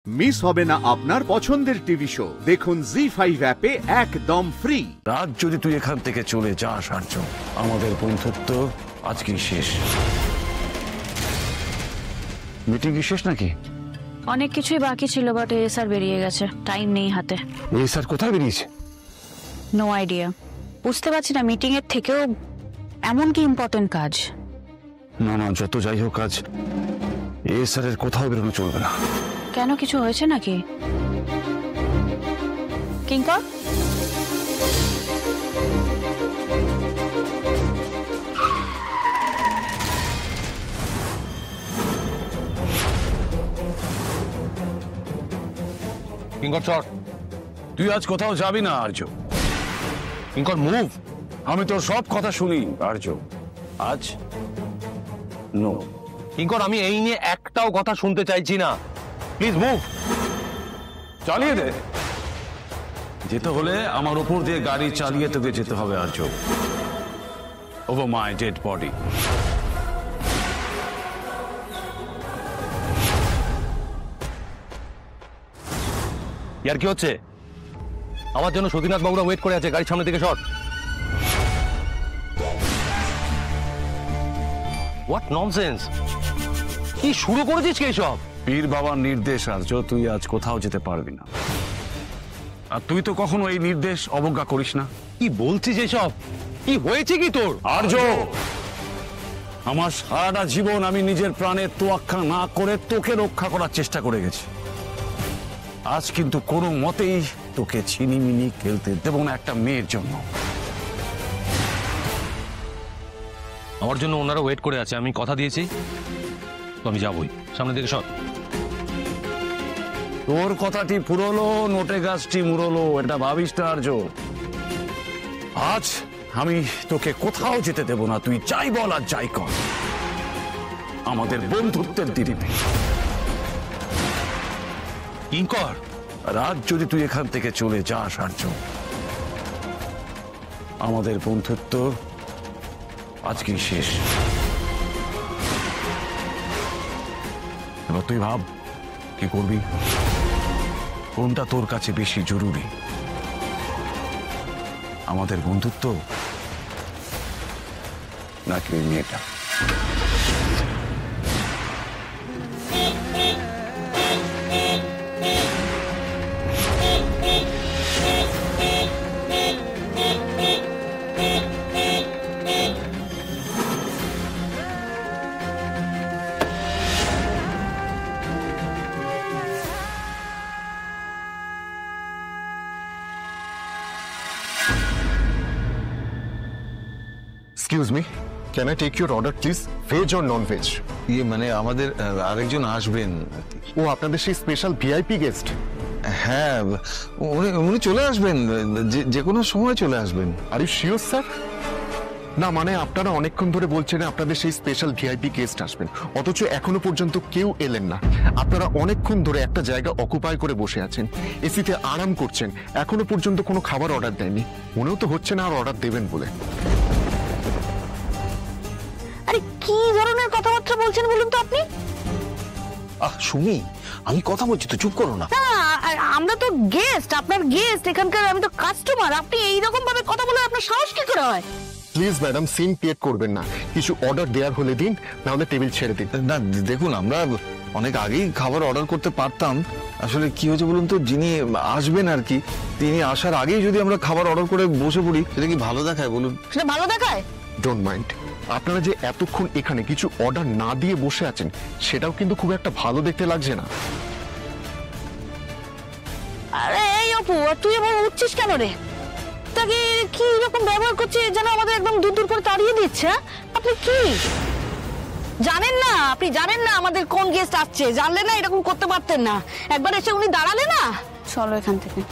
Miss হবে না আপনার পছন্দের টিভি শো। দেখুন জি5 অ্যাপে একদম ফ্রি। রাত যদি তুই এখান থেকে চলে যাস আর্য, আমাদের বন্ধুত্ব আজকেই শেষ। মিটিং কি শেষ নাকি? অনেক কিছুই বাকি ছিল, বাট স্যার বেরিয়ে গেছে, টাইম নেই হাতে। এই স্যার কোথায় বেরিয়েছে? নো আইডিয়া, বুঝতে পারছি না মিটিং এর থেকেও এমন কি ইম্পর্টেন্ট কাজ। না না, যত যাই হোক কাজ এই স্যারের কোথাও বেরোনো চলবে না। কেন, কিছু হয়েছে নাকি? কিঙ্কর, কিঙ্কর চট, তুই আজ কোথাও যাবি না আর্য। কিঙ্কর মুভ। আমি তোর সব কথা শুনি আর্য, আজ নো। কিঙ্কর, আমি এই নিয়ে একটাও কথা শুনতে চাইছি না, প্লিজ মুভ। চালিয়ে দে। যেতে হলে আমার উপর দিয়ে গাড়ি চালিয়ে তোকে যেতে হবে আর্য, ওভার মাই ডেড বডি। ইয়ার কি হচ্ছে? আমার জন্য সতীনাথ বাবুরা ওয়েট করে আছে, গাড়ির সামনে থেকে সর। হোয়াট ননসেন্স, কি শুরু করেছিস কি সব? পীর বাবার নির্দেশ আর্য, তুই আজ কোথাও যেতে পারবি না। আর তুই তো কখনো এই নির্দেশ অবজ্ঞা করিস না। কি বলছিস এসব? কি হয়েছে কি তোর? আর্য, আমার সারাটা জীবন আমি নিজের প্রাণের তোয়াক্কা না করে তোকে রক্ষা করার চেষ্টা করে গেছি। আজ কিন্তু কোনো মতেই তোকে ছিনিমিনি খেলতে দেব না একটা মেয়ের জন্য। আমার জন্য ওনারা ওয়েট করে আছে, আমি কথা দিয়েছি তো আমি যাবই। সামনে থেকে সর। তোর কথাটি পুরলো, নোটে গাছটি মুরলো, এটা ভাবিস না আর্য। আজ আমি তোকে কোথাও যেতে দেব না, তুই যাই বল আর যাই কর। আমাদের বন্ধুত্বের দিদিতে কিঙ্কর, রাত যদি তুই এখান থেকে চলে যাস আর্য, আমাদের বন্ধুত্ব আজকেই শেষ। এবার তুই ভাব কি করবি, কোনটা তোর কাছে বেশি জরুরি, আমাদের বন্ধুত্ব নাকি ওই মেয়েটা? Excuse me, can I take your order please? Veg or non-veg? মানে আমাদের আরেকজন আসবেন। ও আপনাদের সেই স্পেশাল ভিআইপি গেস্ট? হ্যাঁ, উনি চলে আসবেন, যে কোনো সময় চলে আসবেন। Are you sure sir? না মানে আপনারা অনেকক্ষণ ধরে বলছেন আপনাদের সেই স্পেশাল ভিআইপি গেস্ট আসবেন, অথচ এখনো পর্যন্ত কেউ এলেন না। আপনারা অনেকক্ষণ ধরে একটা জায়গা অকুপাই করে বসে আছেন, এসিতে আরাম করছেন, এখনো পর্যন্ত কোনো খাবার অর্ডার দেয়নি। মনেও তো হচ্ছে না আর অর্ডার দেবেন বলে। আরে কি ধরনের কথাবার্তা বলছেন বলুন তো আপনি? সুমি, আমি কথা বলছি তো, চুপ করো না। আমরা তো গেস্ট, আপনার গেস্ট এখানকার, আমি তো কাস্টমার। আপনি এইরকম ভাবে কথা বলে আপনার সাহস কি করে হয়? প্লিজ ম্যাডাম, সিন ক্রিয়েট করবেন না। কিছু অর্ডার দেওয়ার হলে দিন, নাহলে টেবিল ছেড়ে দিন। না দেখুন, আমরা অনেক আগেই খাবার অর্ডার করতে পারতাম। আসলে কি হয়েছে বলুন তো, যিনি আসবেন আর কি, তিনি আসার আগেই যদি আমরা খাবার অর্ডার করে বসে পড়ি, সেটা কি ভালো দেখায় বলুন? সেটা ভালো দেখায়? ডোন্ট মাইন্ড, আপনারা যে এতক্ষণ এখানে কিছু অর্ডার না দিয়ে বসে আছেন, সেটাও কিন্তু খুব একটা ভালো দেখতে লাগছে না। আরে এই অপু, তুই এবার উঠছিস কেন রে? তাকে কি রকম ব্যবহার করছে যেন আমাদের একদম দূর দূর করে তাড়িয়ে দিচ্ছে। আপনি কি জানেন না? আপনি জানেন না আমাদের কোন গেস্ট আসছে? জানলে না এরকম করতে পারতেন না। একবার এসে উনি দাঁড়ালে না। চলো এখান থেকে।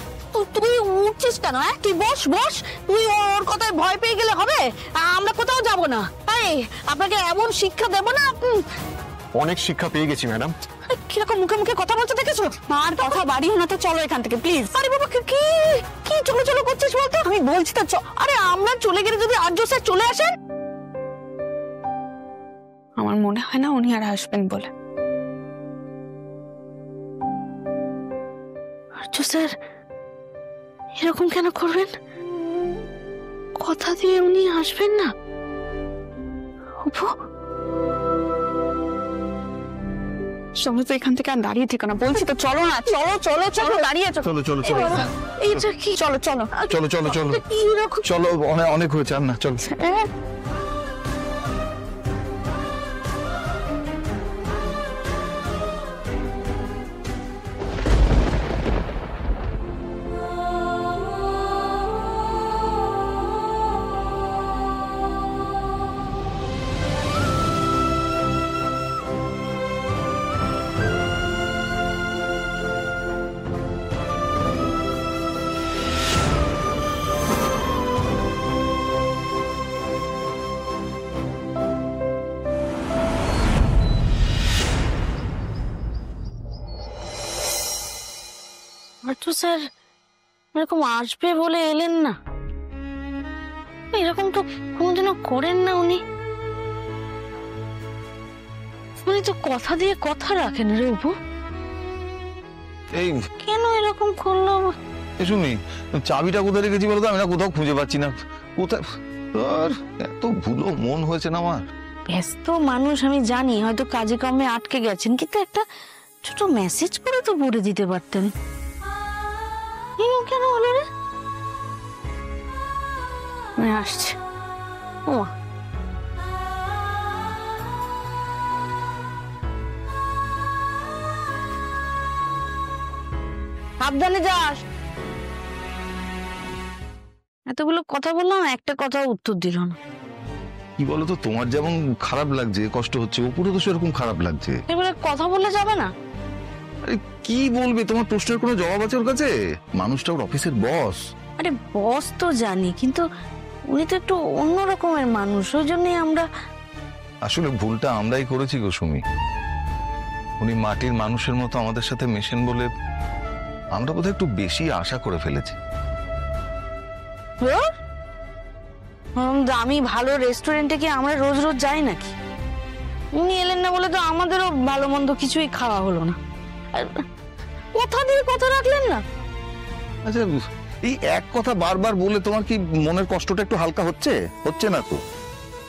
তুই উঠছিস কেন? তুই বস বস। তুই ওর কথায় ভয় পেয়ে গেলে হবে? আমরা কোথাও যাব না। আপনাকে এমন শিক্ষা দেব না। অনেক শিক্ষা পেয়ে গেছি ম্যাডাম। কিরকম মুখে মুখে কথা বলতে দেখেছো? আর কথা বাড়িও না তো, চলো এখান থেকে প্লিজ। আরে বাবা, কি কি চলো চলো করছিস বলতো? আমি বলছি তো। আরে আমরা চলে গেলে যদি আর্য স্যার চলে আসেন? আমার মনে হয় না উনি আর আসবেন বলে। আর্য স্যার এরকম কেন করবেন? কথা দিয়ে উনি আসবেন না। অপু, চলো তো এখান থেকে আর দাঁড়িয়ে থেকো না, বলছি তো চলো না, চলো চলো চলো, দাঁড়িয়ে আছো। চলো চলো চলো এইটা কি? চলো চলো চলো চলো চলো এরকম চলো, অনেক হয়েছে, আর না, চলো। আর্য স্যার এরকম আসবে বলে এলেন না। এরকম তো কোনোদিনও করেন না উনি। উনি তো কথা দিয়ে কথা রাখেন রে অপু। এই কেন এরকম করলো? শুনি, চাবিটা কোথায় রেখেছি বলতো? আমি না কোথাও খুঁজে পাচ্ছি না। কোথায় তোর এত ভুলো মন হয়েছে না আমার। ব্যস্ত মানুষ আমি জানি, হয়তো কাজে কর্মে আটকে গেছেন, কিন্তু একটা ছোট মেসেজ করে তো পড়ে দিতে পারতেন। কেন হলো রে? আমি আসছি। ও সাবধানে যাস। এতগুলো কথা বললাম, একটা কথা উত্তর দিল না। কি বলতো, তোমার যেমন খারাপ লাগছে, কষ্ট হচ্ছে, ওপরে তো সেরকম খারাপ লাগছে। এবারে কথা বললে যাবে না? আরে কি বলবে, তোমার প্রশ্নের কোনো জবাব আছে ওর কাছে? মানুষটা ওর অফিসের বস। আরে বস তো জানি, কিন্তু উনি তো একটু অন্য রকমের মানুষ, ওই জন্যই আমরা। আসলে ভুলটা আমরাই করেছি গো সুমি। উনি মাটির মানুষের মতো আমাদের সাথে মেশেন বলে আমরা বোধহয় একটু বেশি আশা করে ফেলেছি। দামি ভালো রেস্টুরেন্টে কি আমরা রোজ রোজ যাই নাকি? উনি এলেন না বলে তো আমাদেরও ভালো মন্দ কিছুই খাওয়া হলো না। আর কথা দিয়ে কথা রাখলেন না। আচ্ছা, এই এক কথা বারবার বলে তোমার কি মনের কষ্টটা একটু হালকা হচ্ছে? হচ্ছে না তো।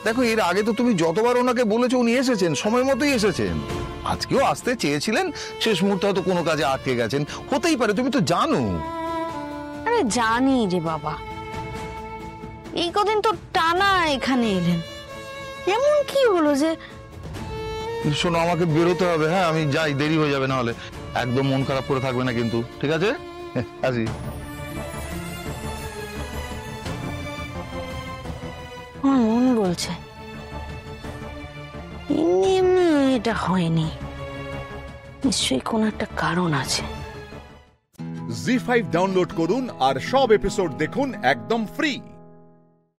দেখো, এর আগে তো তুমি যতবার ওনাকে বলেছো উনি এসেছেন, সময় মতোই এসেছেন। আজকেও আসতে চেয়েছিলেন, শেষ মুহূর্তে হয়তো কোনো কাজে আটকে গেছেন, হতেই পারে, তুমি তো জানো। আরে জানি রে বাবা, এই কদিন তো টানা এখানে এলেন, এমন কি হলো যে? শোনো, আমাকে বেরোতে হবে, হ্যাঁ আমি যাই, দেরি হয়ে যাবে না হলে। একদম মন খারাপ করে থাকবে না কিন্তু, ঠিক আছে? আসি। আমার মন বলছে এমনি এমনি এটা হয়নি, নিশ্চয়ই কোনো একটা কারণ আছে। জি5 ডাউনলোড করুন আর সব এপিসোড দেখুন একদম ফ্রি।